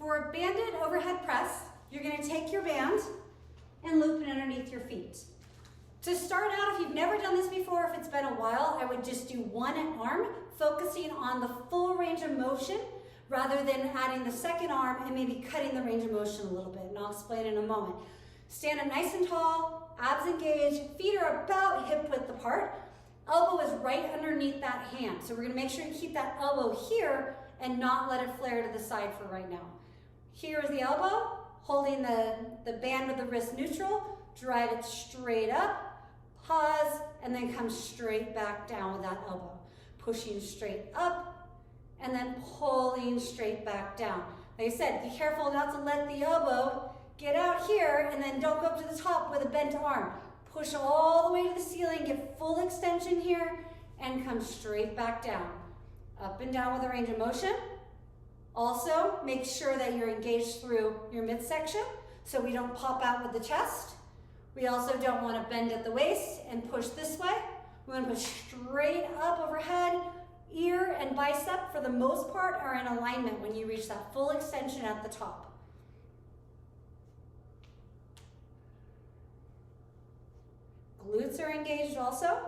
For a banded overhead press, you're going to take your band and loop it underneath your feet. To start out, if you've never done this before, if it's been a while, I would just do one arm, focusing on the full range of motion rather than adding the second arm and maybe cutting the range of motion a little bit, and I'll explain in a moment. Stand up nice and tall, abs engaged, feet are about hip width apart. Elbow is right underneath that hand. So we're gonna make sure you keep that elbow here and not let it flare to the side for right now. Here is the elbow, holding the band with the wrist neutral, drive it straight up, pause, and then come straight back down with that elbow. Pushing straight up, and then pulling straight back down. Like I said, be careful not to let the elbow get out here, and then don't go up to the top with a bent arm. Push all the way to the ceiling, get full extension here, and come straight back down. Up and down with a range of motion. Also, make sure that you're engaged through your midsection so we don't pop out with the chest. We also don't want to bend at the waist and push this way. We want to push straight up overhead. Ear and bicep, for the most part, are in alignment when you reach that full extension at the top. Glutes are engaged also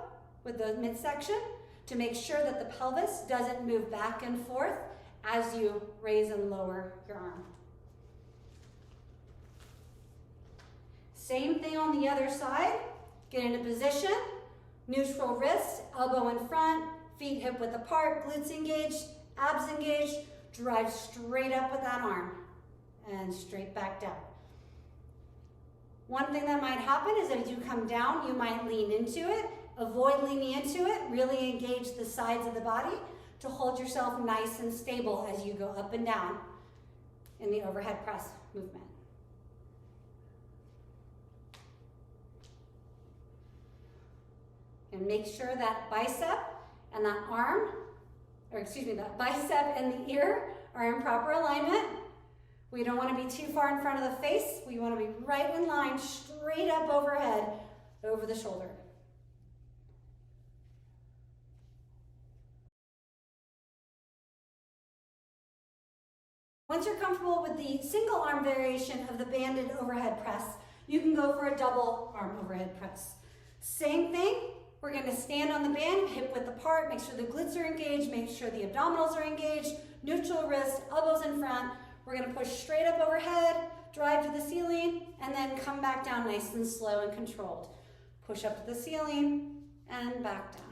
with the midsection to make sure that the pelvis doesn't move back and forth as you raise and lower your arm. Same thing on the other side. Get into position, neutral wrist, elbow in front, feet hip width apart, glutes engaged, abs engaged, drive straight up with that arm and straight back down. One thing that might happen is if you come down, you might lean into it. Avoid leaning into it. Really engage the sides of the body to hold yourself nice and stable as you go up and down in the overhead press movement. And make sure that bicep and that arm, or excuse me, that bicep and the ear are in proper alignment. We don't want to be too far in front of the face. We want to be right in line, straight up overhead, over the shoulder. Once you're comfortable with the single arm variation of the banded overhead press, you can go for a double arm overhead press. Same thing, we're going to stand on the band, hip width apart, make sure the glutes are engaged, make sure the abdominals are engaged, neutral wrist, elbows in front. We're going to push straight up overhead, drive to the ceiling, and then come back down nice and slow and controlled. Push up to the ceiling and back down.